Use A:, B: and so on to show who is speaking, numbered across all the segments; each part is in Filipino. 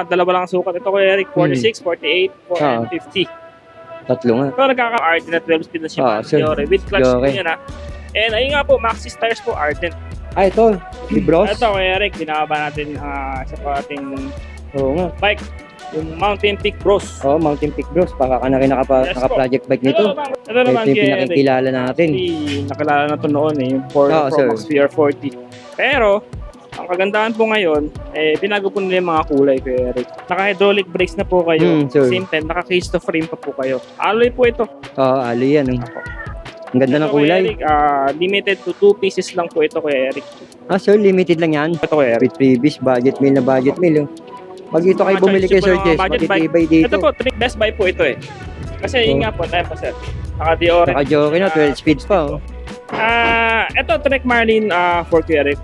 A: Dalawa lang ang sukat. Ito Kuya Eric, 46, 48, and 50.
B: Tatlo nga.
A: So nagkaka-Ardent na 12 speed na Shimano Fiore with clutch po yan ha. And ayun nga po, Maxxis tires po Ardent.
B: Ito, si Bros.
A: Ito Kuya Eric, binababa natin sa ating bike. Yung Mountain Peak Bros.
B: Mountain Peak Bros. Baka ka na rin naka-project bike nito.
A: Ito naman
B: yung pinakikilala natin.
A: Nakilala na ito noon yung Ford Pro Max VR40. Pero, ang kagandahan po ngayon, binago po nila yung mga kulay Kuya Eric. Naka-hydraulic brakes na po kayo. Same time, naka-case to frame pa po kayo. Alloy po ito.
B: Alloy yan. Ang ganda ng kulay.
A: Eric, limited to 2 pieces lang po ito Kuya Eric.
B: Sir, limited lang yan?
A: Ito Kuya Eric.
B: With previous budget meal na budget meal. Pag ito kayo bumili kay Sir Jess, matitibay dito.
A: Ito po, best buy po ito Kasi yun nga po, tayo pa sir. Naka-Diore.
B: Naka-Diore na, 12 speeds pa
A: Ito, Trek Marlin for Kuya Eric.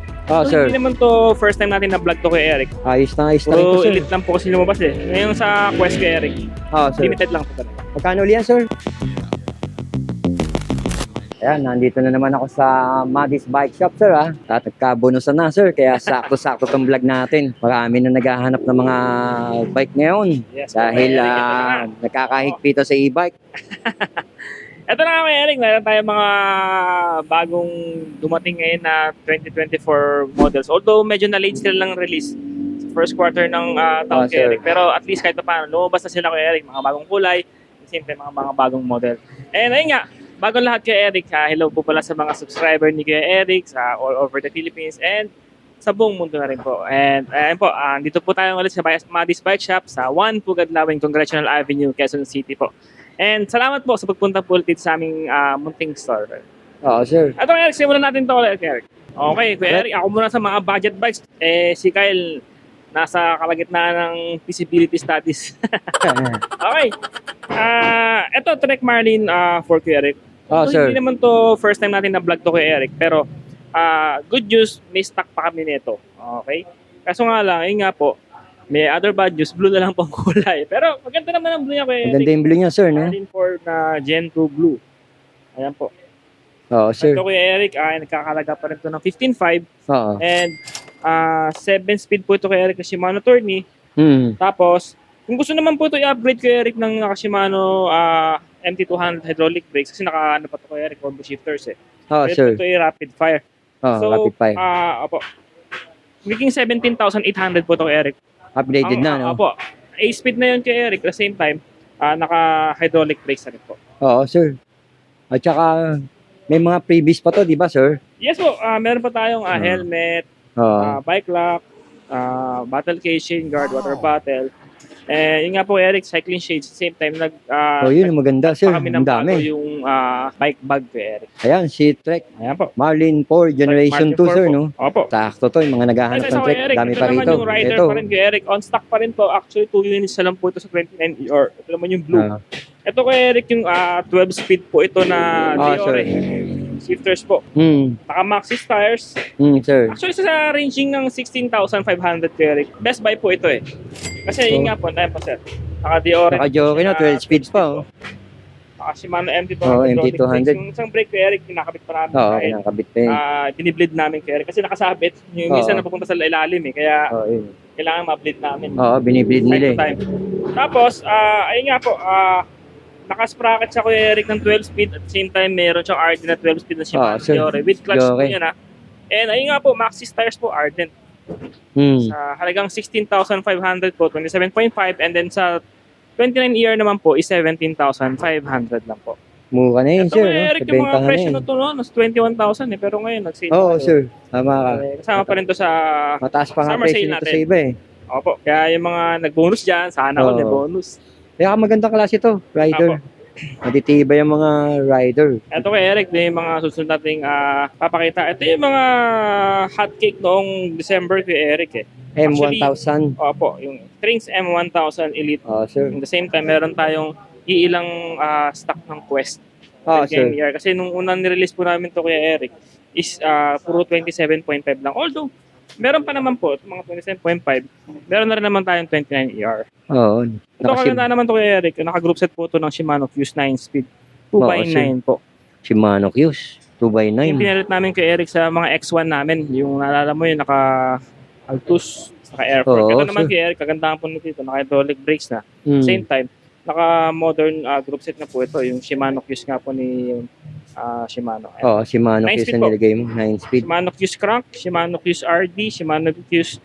B: Sir.
A: Hindi naman to first time natin na vlog to Kuya Eric.
B: Ayos na rin to, sir.
A: Elite lang po kasi lumabas Ngayon sa Quest Kuya Eric.
B: Sir.
A: Limited lang po talaga.
B: Magkano ulit yan, sir? Ayan, nandito na naman ako sa Madis Bike Shop, sir, Nagkabonusan na, sir, kaya sakto-sakto tong vlog natin. Marami na naghahanap ng mga bike ngayon.
A: Yes,
B: dahil nakakahigpito sa e-bike.
A: Ito na Kuya Eric, meron tayong mga bagong dumating ngayon na 2024 models. Although medyo na-late sila lang release sa first quarter ng taon Kuya Eric. Pero at least kahit paano, lumabas na sila Kuya Eric, mga bagong kulay, siyempre mga bagong model. And ayun nga, bago lahat Kuya Eric, hello po pala sa mga subscriber ni Kuya Eric sa all over the Philippines and sa buong mundo na rin po. And ayun po, dito po tayo ulit sa Madis Bike Shop sa 1 Pugadlawing Congressional Avenue, Quezon City po. And salamat po sa pagpunta po ulit sa aming munting store.
B: Sir.
A: Ito Kuya Eric, simulan natin ito ulit Kuya Eric. Okay, Kuya Eric, ako muna sa mga budget bikes. Si Kyle, nasa kalagitnaan ng feasibility studies. Okay. Ito, Trek Marlin for Kuya Eric.
B: Sir.
A: Hindi naman to first time natin na vlog to Kuya Eric. Pero, good news, may stock pa kami nito. Okay? Kaso nga lang, yun nga po, may other bad news, blue na lang pong kulay. Pero, maganda naman ang blue niya Kuya Eric.
B: Maganda yung blue niya, sir, no?
A: Marlin Ford na Gen 2 blue. Ayan po.
B: Sir.
A: Ito Kuya Eric, nagkakalaga pa rin ito ng 15.5. And, 7 speed po ito Kuya Eric na Shimano Tourney. Tapos, kung gusto naman po ito i-upgrade Kuya Eric ng Shimano MT200 hydraulic brakes kasi naka-ano pa ito Kuya Eric, combo shifters
B: Sir.
A: Ito ay rapid fire. So,
B: rapid fire.
A: Opo. Magiging 17,800 po ito Kuya Eric.
B: Updated na, no?
A: Opo. 8 speed na yun Kuya Eric. At the same time, naka-hydraulic brakes na rin po.
B: Sir. At saka, may mga previous pa to, di ba, sir?
A: Yes po. Meron pa tayong helmet, bike lock, battle casing, guard, water bottle. Yun nga po Eric, cycling shades. Same time,
B: yun, maganda, sir.
A: kami
B: Ang dami.
A: yung bike bag ko Eric.
B: Ayan, si Trek.
A: Ayan po.
B: Marlin 4, Generation 2, sir, no?
A: Opo.
B: Sakto to, yung mga naghahanap ng Trek. Dami pa rito.
A: Ito naman yung rider pa rin kay Eric. On stock pa rin po. Actually, 2 units na lang po ito sa 29ER. Ito naman yung blue. Ito kay Eric, yung 12 speed po ito na Diore. Shifters po. Naka-Maxxis tires.
B: Sir.
A: Actually, sa ranging ng 16,500 kay Eric. Best buy po ito Kasi yun nga po, tayo pa sir. Naka-Diore.
B: Naka-Diore na, 12 speeds pa,
A: Naka-Shimano MT200.
B: MT200.
A: Yung isang brake kay Eric, kinakabit pa namin.
B: Kinakabit pa yun.
A: Binibleed namin kay Eric. Kasi nakasabit. Yung minsan napupunta sa ilalim Kaya kailangan ma-bleed namin.
B: Binibleed nila
A: Tapos, ayun nga po, naka-sprocket siya Kuya Eric ng 12 speed at the same time meron siyang Ardent na 12 speed na Shimano Diore with clutch po yan And ayun nga po, Maxxis tires po Ardent. Sa halagang 16,500 po, 27.5 and then sa 29-year naman po is 17,500 lang po.
B: Mura na yun, sir.
A: Kuya Eric, yung mga presyo na ito nasa 21,000 pero ngayon nag-sale
B: sir. Tama ka.
A: Kasama pa rin to sa
B: mataas pa nga presyo nito sa iba
A: Opo, kaya yung mga nag-bonus dyan, sana all may bonus.
B: Kaya magandang klase to, rider. Matitibay yung mga rider.
A: Ito kay Eric, may mga susunod nating papakita. Ito yung mga hotcake noong December kay Eric
B: M1000.
A: Opo, yung Strings M1000 Elite.
B: Sir.
A: At the same time, meron tayong iilang stock ng Quest.
B: Sir.
A: Kasi nung unang nirelease po namin to kay Eric is puro 27.5 lang. Although, meron pa naman po, mga 27.5. Meron na rin naman tayong 29ER. Ito kaganda naman to kay Eric. Naka-group set po ito ng Shimano Fuse 9 speed. 2x9 po.
B: Shimano Fuse 2x9.
A: Yung pinalit namin kay Eric sa mga X1 namin. Yung naalala mo yung naka-Altus naka-air fork.
B: Oo,
A: Ito naman
B: sir.
A: kay Eric, kagandahan po nito, naka-hydraulic brakes na.
B: Mm.
A: Same time, naka-modern group set na po ito, yung Shimano Fuse nga po ni Shimano. Ayan.
B: Oo, Shimano
A: 9
B: Fuse
A: speed
B: na
A: po.
B: nilagay mo. 9 speed.
A: Shimano Fuse crank, Shimano Fuse RD, Shimano Fuse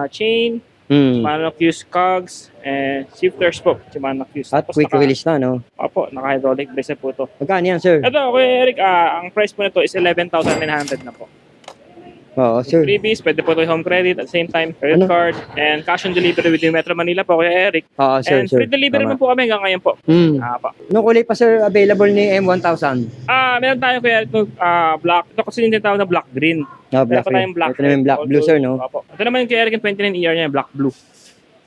A: chain,
B: Mm.
A: Shimano Fuse cogs, and shifters po, Shimano Fuse.
B: At quick release na, no?
A: Opo, naka-hydraulic brakes na po ito.
B: Magkano yan, sir?
A: Ito, Kuya Eric, ang price po nito is 11,900 na po.
B: Oo, sir.
A: Freebies, pwede po ito home credit at the same time, credit
B: Ano?
A: card, and cash on delivery within Metro Manila po, Kuya Eric.
B: Oo, sir,
A: And
B: sir.
A: free delivery
B: Tama.
A: naman po kami hanggang ngayon po.
B: Mm.
A: Po.
B: Anong kulay pa, sir, available ni M1000?
A: Meron tayo Kuya Eric, black. Ito kasi yung tinatawag na black green.
B: Ah, black
A: Meron pa tayong black.
B: Ito naman black blue, sir, no?
A: Opo. Ito naman yung Kuya Eric yung 29 ER niya, black blue.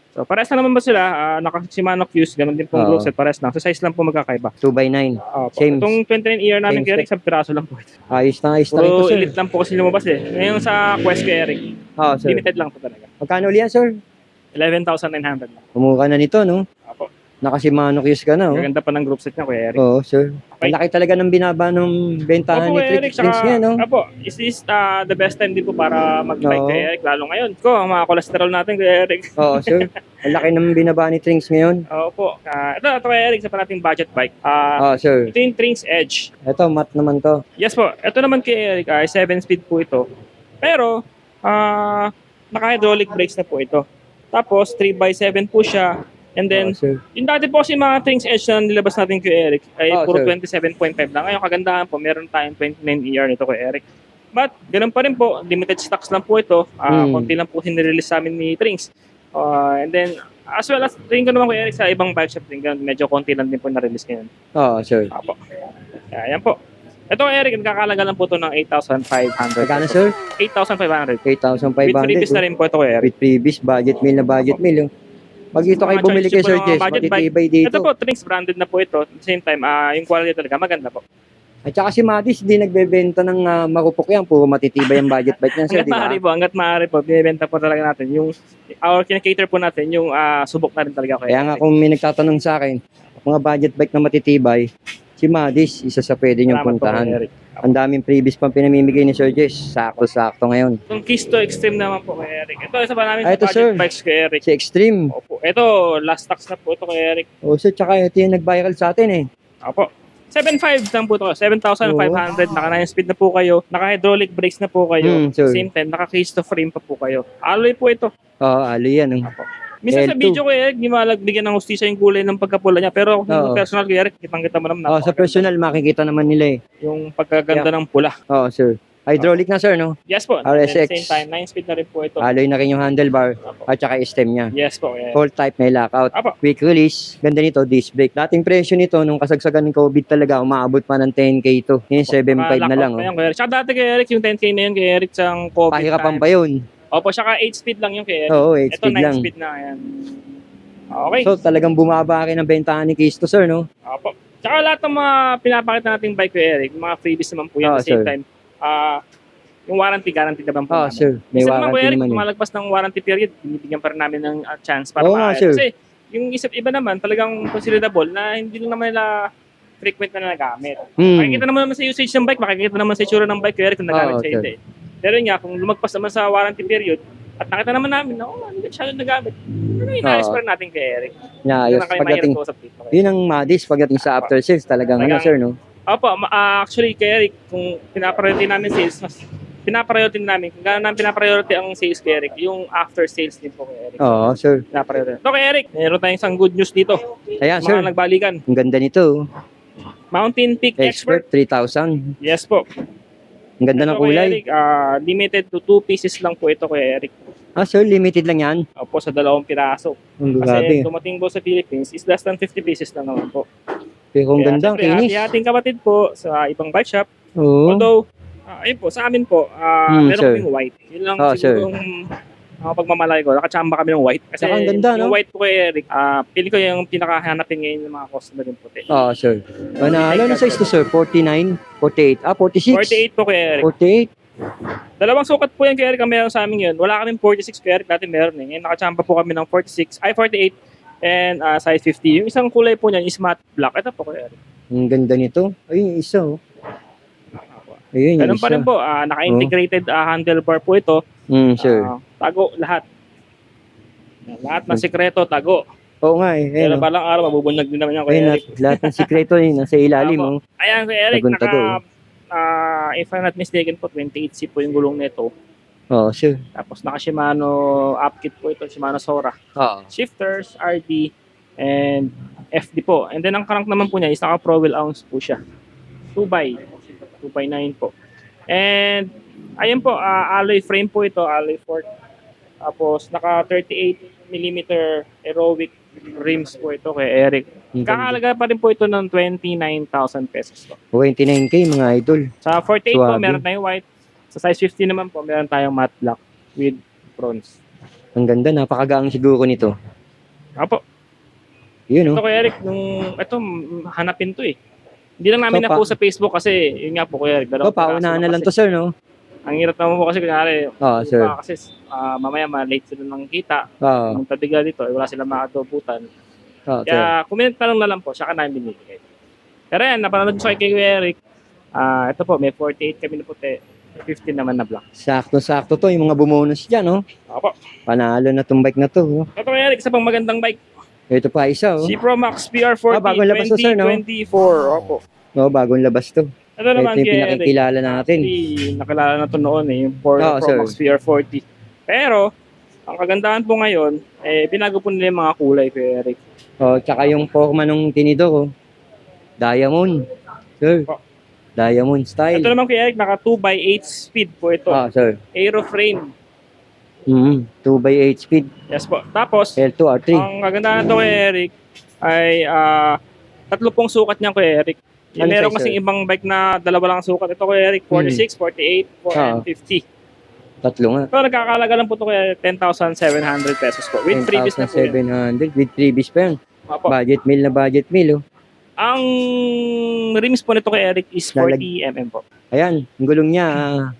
A: So, pares lang naman ba sila? Naka-Shimano Fuse, ganun din pong
B: Oo.
A: group set, pares lang. So, size lang po magkakaiba.
B: 2x9.
A: Opo.
B: Same.
A: Itong 29 ER namin
B: Same
A: Kuya Eric, sa piraso lang po ito.
B: Ayos na rin
A: Puro
B: to, sir.
A: elite lang po kasi lumabas eh. Ngayon sa Quest Kuya Eric,
B: Oo, sir.
A: limited lang po talaga.
B: Magkano ulit yan, sir?
A: 11,900 lang.
B: Kumuha ka na nito, no?
A: Opo.
B: Naka-Shimano Fuse ka na, oh.
A: Gaganda pa ng group set niya Kuya Eric.
B: Oo, sir.
A: Okay.
B: Ang laki talaga ng binaba ng bentahan
A: Opo,
B: ni
A: Kuya Eric,
B: Trix niya, no?
A: Apo, is this the best time din po para mag-bike
B: Oo.
A: Kuya Eric, lalo ngayon. Ko, ang mga cholesterol natin Kuya Eric.
B: Oo, sir. Ang laki ng binaba ni Trix ngayon.
A: Opo. Ito Kuya Eric, sa pa nating budget bike.
B: Oo, sir.
A: Ito yung Trinx Edge.
B: Ito, mat naman to.
A: Yes po, ito naman kay Eric, 7 speed po ito. Pero, naka-hydraulic brakes na po ito. Tapos, 3x7 po siya. And then,
B: Oo, sir.
A: yung dati po kasi mga Trinx Edge na nilabas natin kay Eric ay
B: Oh,
A: puro
B: sir.
A: 27.5 lang. Ngayon, kagandahan po, meron tayong 29 ER nito kay Eric. But, ganun pa rin po, limited stocks lang po ito. Konti lang po sinirelease sa amin ni Trinx. And then, as well as, rin ko naman kay Eric sa ibang bike shop din, ganun, medyo konti lang din po na-release ngayon.
B: Oo, sir.
A: Apo. Ayan po. Ito kay Eric, nagkakalaga lang po ito ng 8,500.
B: Magkano, sir?
A: 8,500.
B: 8,500.
A: With freebies na rin po ito kay Eric.
B: With previous budget meal na budget meal. Yung. Pag dito kayo
A: Mga
B: bumili kay
A: choices po
B: Sir
A: ng mga
B: Jess,
A: budget bike.
B: matitibay dito.
A: Ito po, Trinx branded na po ito. At the same time, yung quality talaga maganda po.
B: At saka si Matis, di nagbebenta ng marupok yan. Puro matitibay ang budget bike niya, sir, di ba?
A: Hanggat maaari po, binibenta po talaga natin. Yung, kinakater po natin, yung subok na rin talaga kay
B: Kaya nga kung may nagtatanong sa akin, mga budget bike na matitibay, si Matis, isa sa pwede niyong
A: Salamat po,
B: puntahan.
A: Kuya Eric.
B: Ang daming previous pang pinamimigay ni Sir Jess. Sakto-sakto ngayon.
A: Itong Keys to Extreme naman po kay Eric. Ito, isa pa namin
B: Ah,
A: sa
B: ito,
A: budget
B: sir.
A: bikes kay Eric.
B: Si Extreme.
A: Opo. Ito, last stocks na po ito kay Eric.
B: O sir, tsaka ito yung nag-viral sa atin eh.
A: Opo. 7.5 lang po ito. 7,500. Naka 9 speed na po kayo. Naka hydraulic brakes na po kayo.
B: Sir.
A: Same time, naka case to frame pa po kayo. Alloy po ito.
B: Oo, ali yan.
A: Opo. Minsan sa
B: L2.
A: video ko Eric, di malagbigyan ng hustisya yung kulay ng pagkapula niya. Pero kung
B: Oo.
A: personal ko Eric, kitang-kita mo naman.
B: Oh, sa
A: napakaganda.
B: personal, makikita naman nila eh.
A: Yung pagkaganda ng pula.
B: Oo, sir. Hydraulic na, sir, no?
A: Yes po.
B: RSX.
A: At the same time, 9 speed na rin po ito.
B: Alloy na rin yung handlebar
A: Opo.
B: at saka stem niya.
A: Yes po. Eric.
B: Full type, may lockout.
A: Apo.
B: Quick release. Ganda nito, disc brake. Dating presyo nito, nung kasagsagan ng COVID talaga, umaabot pa ng 10K to. Yung 7.5 na lang.
A: Naka-lockout
B: Oh.
A: yan, kay Eric. Tsaka dati kay Eric, yung 10K na yun kay Eric sa COVID
B: Pahirapan
A: time.
B: pa yun.
A: Opo, tsaka 8 speed lang yung kay Eric.
B: Oo, 8
A: Ito
B: speed
A: 9
B: lang.
A: speed na yan. Okay.
B: So, talagang bumaba rin ang bentahan ni Kisto, sir, no?
A: Opo. Tsaka lahat ng mga pinapakita nating bike kay Eric, mga freebies naman po yan at the same
B: sir.
A: time. Yung warranty, guarantee naman po
B: Oh,
A: namin.
B: sir. May
A: Minsan naman po
B: warranty
A: Eric,
B: naman
A: kung
B: eh.
A: malagpas ng warranty period, binibigyan pa rin namin ng chance para
B: Oo nga,
A: maayos.
B: sir.
A: Kasi yung iba naman, talagang considerable na hindi lang naman nila frequent na nagamit. Makikita naman sa usage ng bike, makikita naman sa itsura ng bike kay Eric kung nagamit
B: Oo,
A: siya
B: sir.
A: hindi. Pero yun nga, kung lumagpas naman sa warranty period, at nakita naman namin na, hindi siya nagamit. Pero inaayos
B: Oo.
A: pa rin natin kay Eric.
B: Ayos.
A: Yun ang kayo
B: Pagdating,
A: mahirap kausap dito.
B: yun ang madis pagdating sa after sales. Talagang ano,
A: Talagang-
B: sir, no?
A: Opo, actually kay Eric, kung pinapriority namin sales, mas pinapriority namin, kung gano'n namin pinapriority ang sales kay Eric, yung after sales din po kay Eric.
B: Oo, sir.
A: Pinapriority. So kay Eric, meron tayong isang good news dito.
B: Ayan,
A: Mga
B: sir.
A: nagbalikan.
B: Ang ganda nito.
A: Mountain Peak Expert.
B: Expert 3,000.
A: Yes po.
B: Ang ganda ng
A: Ito kay
B: kulay.
A: Eric, limited to 2 pieces lang po ito kay Eric.
B: Ah, sir, limited lang yan.
A: Opo, sa 2 piraso.
B: Ang
A: Kasi
B: grabe.
A: dumating po sa Philippines is less than 50 pieces lang naman po.
B: Pero ang ganda, ang
A: siyempre,
B: kinis.
A: ating kapatid po sa ibang bike shop.
B: Oo.
A: Although, ayun po, sa amin po, meron
B: sir.
A: kaming white. Yun lang
B: Oh, sir.
A: siguro yung pagmamalay ko. Nakachamba kami ng white. Kasi
B: Saka ang ganda,
A: yung
B: no?
A: white po kay Eric, pili ko yung pinakahanapin ngayon ng mga customer yung puti.
B: Oo, sir. Ano size to, sir? 49? 48? Ah, 46?
A: 48 po kay Eric.
B: 48?
A: Dalawang sukat po yan kay Eric ang meron sa amin yun. Wala kaming 46 kay Eric, dati meron eh. Ngayon nakachamba po kami ng 48 and size 50. Yung isang kulay po niyan is matte black. Ito po kay Eric.
B: Ang ganda nito. Ayun, yung isa, oh. Ayun, yung
A: Ganun
B: isa.
A: pa rin po, naka-integrated handlebar po ito.
B: Sir.
A: Tago lahat. Lahat ng sikreto, tago.
B: Oo nga eh.
A: Pero
B: Ayun, oh.
A: balang araw, mabubunyag din naman yan, Kuya
B: Ayun,
A: Eric.
B: lahat ng sikreto nasa ilalim.
A: Apo.
B: Oh.
A: Ayan, Kuya Eric,
B: Tagong-tago,
A: if I'm not mistaken po, 28C po yung gulong nito.
B: Oo, sir.
A: Tapos naka Shimano upkit po ito, Shimano Sora.
B: Oo.
A: Shifters, RD, and FD po. And then ang crank naman po niya is naka Pro Wheel ounce po siya. 2x9 po. And ayun po, alloy frame po ito, alloy fork. Tapos naka 38mm aerobic rims po ito kay Eric.
B: Ang ganda.
A: Kakalaga pa rin po ito ng 29,000 pesos po.
B: 29K mga idol.
A: Sa 48 po,
B: Suwabe.
A: meron tayong white. Sa size 50 naman po, meron tayong matte black with bronze.
B: Ang ganda, napakagaang siguro nito.
A: Apo,
B: Yun,
A: ito
B: oh.
A: kay Eric, hanapin to eh. Hindi lang namin
B: So,
A: na po sa Facebook kasi, yun nga po kuya Eric.
B: So, paunahan na lang to, sir, no?
A: Ang hirap naman po kasi kunyari,
B: Oo, sir.
A: kasi mamaya ma-late sila ng kita.
B: Oo.
A: Kung tabiga dito, wala silang makatubutan.
B: Oo, sir.
A: Kaya comment na lang po, siya ka namin binibigay. Pero yan, napanood ko kay Kuya Eric. Ito po, may 48 kami na puti. 15 naman na black.
B: Sakto-sakto to, yung mga bumonus dyan, no?
A: Opo.
B: Panalo na tong bike na to, oh.
A: Ito Kuya Eric, isa pang magandang bike.
B: Ito pa isa, oh.
A: Si Pro Max PR40
B: bagong labas to, sir, no?
A: 2024. Opo.
B: Oh, bagong labas to.
A: Ito naman
B: Ito yung
A: kay Eric.
B: pinakikilala natin.
A: Actually, nakilala na to noon eh, yung Pro
B: sir.
A: Max PR40. Pero, ang kagandahan po ngayon, binago po nila yung mga kulay kay Eric.
B: Oh, tsaka yung forma nung tinidor, oh. Diamond. Sir.
A: Oh.
B: Diamond style.
A: Ito naman kay Eric, naka 2x8 speed po ito.
B: Sir.
A: Aeroframe.
B: 2x8 speed.
A: Yes po. Tapos,
B: L2, R3.
A: ang kagandahan to kay Eric ay tatlo pong sukat niya kay Eric. Yung
B: Ano
A: meron
B: size,
A: kasing
B: sir?
A: ibang bike na dalawa lang sukat. Ito kay Eric, 46, 48, and 50.
B: Tatlo nga.
A: So, nagkakalaga lang po ito kaya 10,700 pesos po. With freebies na po yun.
B: 10,700 with freebies pa yan.
A: Opo.
B: Budget meal na budget meal, oh.
A: Ang rims po nito kay Eric is 40mm po.
B: Ayan, ang gulong niya.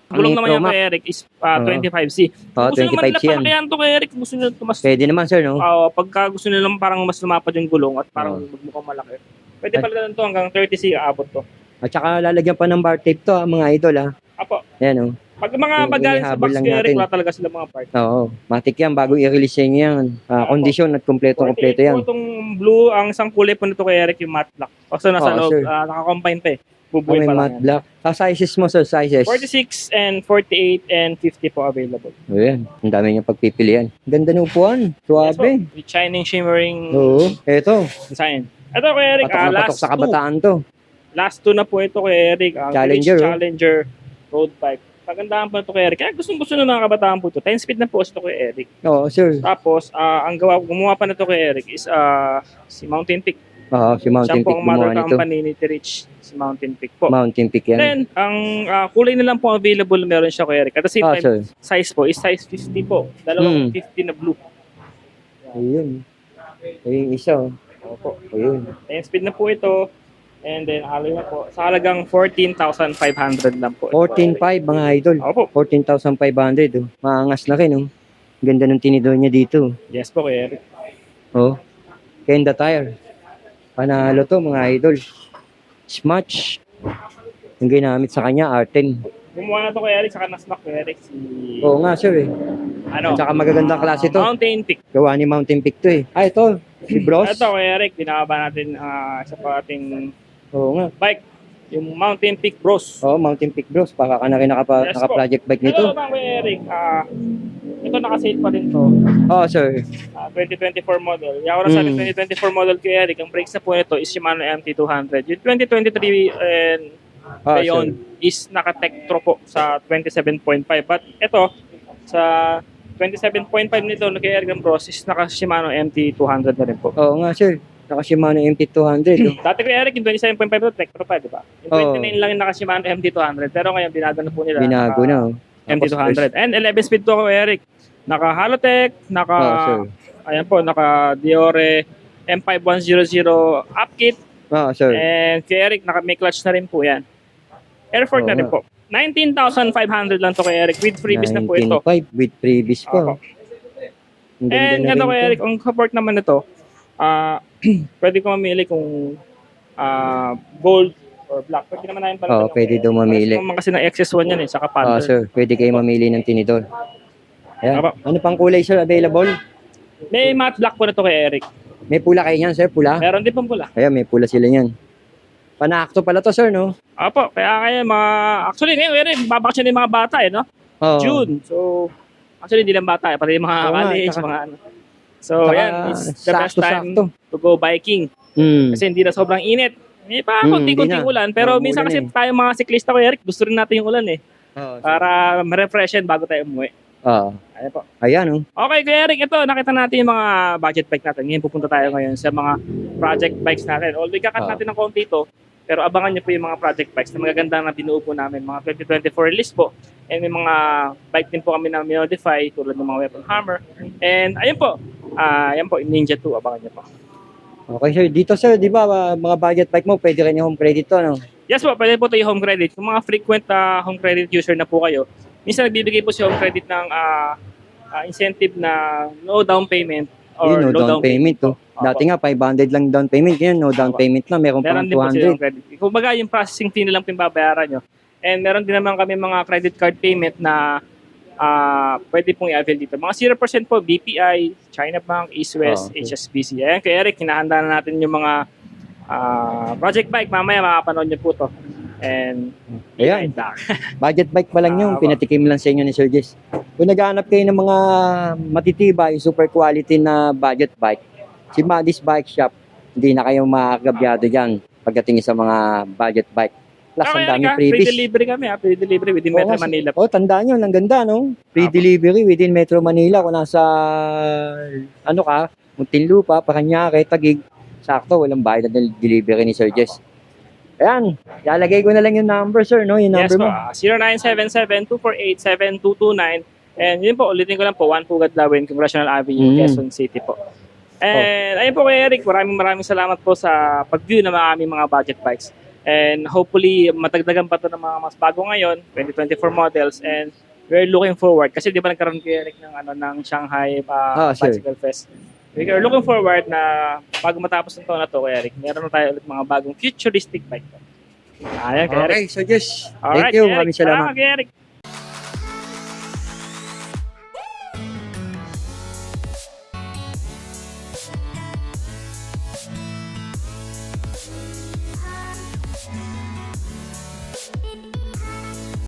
A: Ang gulong naman
B: Pro
A: niya
B: Max.
A: kay Eric is 25C.
B: Oh,
A: Gusto naman
B: 25
A: nila
B: yan.
A: palakihan to kay Eric. Gusto nila tumas.
B: Pwede naman, sir, no?
A: Pagka gusto nila parang mas lumapad yung gulong at parang magmukhang malaki. Pwede pala lang to hanggang 30C aabot to.
B: At saka lalagyan pa ng bar tape to, mga idol, ha?
A: Apo.
B: Ayan, oh.
A: Pag mga
B: Yung
A: magaling sa
B: inihabol
A: box
B: lang
A: kay Eric,
B: natin.
A: wala talaga sila mga part.
B: Oo, matik yan. Bago i-release yan. Kondisyon at kompleto-kompleto
A: 48
B: yan.
A: po itong blue, ang isang kulay po nito kay Eric yung matte black. Kasi nasa loob,
B: sir.
A: naka-combine pa eh.
B: Oh,
A: Bubuhay
B: may
A: pa lang
B: matte
A: yan.
B: black. Sa sizes mo, sir, sizes.
A: 46 and 48 and 50 po available.
B: Ayan, ang dami niyang pagpipilian. Ganda ng upuan.
A: Yes po,
B: Suwabe.
A: with shining, shimmering
B: Oo, eto.
A: design. Ito kay Eric,
B: Patok-patok sa kabataan to.
A: Last two na po ito kay Eric. Ang
B: Challenger,
A: British
B: oh.
A: Challenger road bike. Pagandahan po ito kay Eric. Kaya gusto na ng kabataan po ito. 10 speed na po ito kay Eric.
B: Oo, sir.
A: Tapos, ang gumawa pa nito kay Eric is si Mountain Peak.
B: Oo, si Mountain
A: Siya po
B: Peak
A: ang mother
B: gumawa nito.
A: company ni T-Rich. Si Mountain Peak po.
B: Mountain Peak yan.
A: Then, ang kulay na lang po available meron siya kay Eric. At the same time,
B: sir.
A: size po is size 50 po. Dalawang 50 na blue.
B: Ayun. Ayun isa, oh.
A: Opo.
B: Ayun.
A: 10 speed na po ito. And then, alloy na po. Sa halagang 14,500 lang po.
B: 14.5 mga idol.
A: Opo.
B: 14,500. Oh. Maangas na rin, oh. Ganda ng tinidor niya dito.
A: Yes po kay Eric.
B: Oh. Kenda tire. Panalo to mga idol. Smatch. Yung ginamit sa kanya, R10.
A: Gumawa na to kay Eric, saka naslock kay Eric si...
B: Oo nga, sir, eh.
A: Ano?
B: At saka magagandang klase to.
A: Mountain Peak.
B: Gawa ni Mountain Peak to, eh. Ito. Si Bros.
A: Ito kay Eric, binababa natin isa pa ating
B: Oo nga.
A: bike. Yung Mountain Peak Bros.
B: Oo, Mountain Peak Bros. Baka ka na rin
A: Yes po.
B: naka-project bike
A: Ito
B: nito.
A: naman kay Eric, ito naka-sale pa rin to.
B: Oo, sir.
A: 2024 model. Yung ako na sabi 2024 model kay Eric, ang brakes na po nito is Shimano MT200. Yung 2023 and
B: Oo,
A: beyond is naka-Tektro po sa 27.5. But ito, sa 27.5 nito kay Eric Bros is naka-Shimano MT200 na rin po.
B: Oo nga, sir. Naka-Shimano MT200. Oh.
A: Dati kay Eric, yung 27.5 to Tektro pa, di ba? Yung 29 lang yung naka-Shimano MT200. Pero ngayon, binago na po nila.
B: Binago na, oh.
A: MT200. And 11 speed to kay Eric. Naka-Halotech,
B: Oo, sir.
A: ayan po, naka-Diore M5100 upkit.
B: Oo, sir.
A: And kay Eric, may clutch na rin po yan. Airfort na rin po. 19,500 lang to kay Eric with freebies na po ito.
B: 19.5 with freebies pa.
A: Opo. And ito kay Eric, ang support naman nito, pwede ko mamili kung gold or black. Pwede naman namin pala.
B: Oo, pwede daw mamili.
A: Kasi ng XS1 yan eh, saka
B: Oo,
A: Panther.
B: sir. Pwede kayo mamili ng tinidor. Ayan.
A: Opo.
B: Ano pang kulay, sir, available?
A: May matte black po na to kay Eric.
B: May pula kayo niyan, sir, pula?
A: Meron din pong pula.
B: Ayan, may pula sila niyan. Panakto pala to, sir, no?
A: Opo, kaya actually ngayon, Eric, babakasyon yung mga bata eh, no?
B: Oo.
A: June. So, actually, hindi lang bata, pati yung mga
B: Oo nga,
A: college,
B: tsaka-
A: mga ano. So,
B: Tsaka
A: yan, it's the best time
B: sakto-sakto.
A: to go biking. Kasi hindi na sobrang init. May pa konti-konting
B: hindi na.
A: ulan. Pero
B: Oo,
A: minsan
B: umulan
A: kasi tayo mga siklista ko, Eric, gusto rin natin yung ulan eh.
B: Oo.
A: Para ma-refreshen bago tayo umuwi.
B: Oo.
A: Ayan po.
B: Ayan, oh.
A: Okay, Kuya Eric, ito, nakita natin yung mga budget bike natin. Ngayon pupunta tayo ngayon sa mga project bikes natin. Although kakat natin ng konti ito, pero abangan niyo po yung mga project bikes na magaganda na binuo po namin. Mga 2024 release po. And may mga bike din po kami na modify tulad ng mga Weapon Hammer. And ayun po, ayan po, Ninja 2, abangan niyo po.
B: Okay, sir. Dito, sir, di ba, mga budget bike mo, pwede rin yung home credit to, no?
A: Yes po, pwede po ito yung home credit. Kung mga frequent home credit user na po kayo, minsan nagbibigay po si home credit ng incentive na no down payment or
B: Yun, no
A: low
B: down payment, to. Dati nga, 500 lang down payment. Ngayon, no down payment na. Meron pang
A: Meron din po siya
B: 200.
A: yung credit. Kung baga, yung processing fee na lang po yung babayaran nyo. And meron din naman kami mga credit card payment na pwede pong i-avail dito. Mga 0% po, BPI, China Bank, East West,
B: Okay.
A: HSBC. Ayan, kay Eric, hinahanda na natin yung mga project bike. Mamaya makapanood nyo po to. And
B: Ayan.
A: back.
B: Budget bike pa lang yung pinatikim lang sa inyo ni Sir Jess. Kung naghahanap kayo ng mga matitibay, super quality na budget bike, si Madis Bike Shop, hindi na kayo makakabyado dyan pagdating sa mga budget bike. Plus, ang dami
A: Free
B: freebies.
A: delivery kami, free delivery within Metro
B: Oo,
A: Manila.
B: Oh, tandaan nyo, ang ganda, no? Free delivery within Metro Manila. Kung nasa, ano ka, Muntinlupa, Paranaque, Taguig, sakto, walang bayad na delivery ni Sir Jess. Ayan, lalagay ko na lang yung number, sir, no? Yung
A: Yes
B: number
A: po,
B: mo.
A: 0977-248-7229. And yun po, ulitin ko lang po, 1 Pugad Lawin, Congressional Avenue, Quezon City po. And ayun po kay Eric, maraming salamat po sa pag-view ng mga aming mga budget bikes. And hopefully, matagdagan pa ito ng mga mas bago ngayon, 2024 models. And we're looking forward, kasi di ba nagkaroon kay Eric ng Shanghai
B: sure.
A: Bicycle Fest. We are looking forward na bago matapos ng taon na to, kay Eric, meron na tayo ulit mga bagong futuristic bike. Ayan, kay Eric.
B: Okay, Sir Jess.
A: Alright,
B: Thank you.
A: Eric.
B: Maraming salamat.
A: Kay Eric.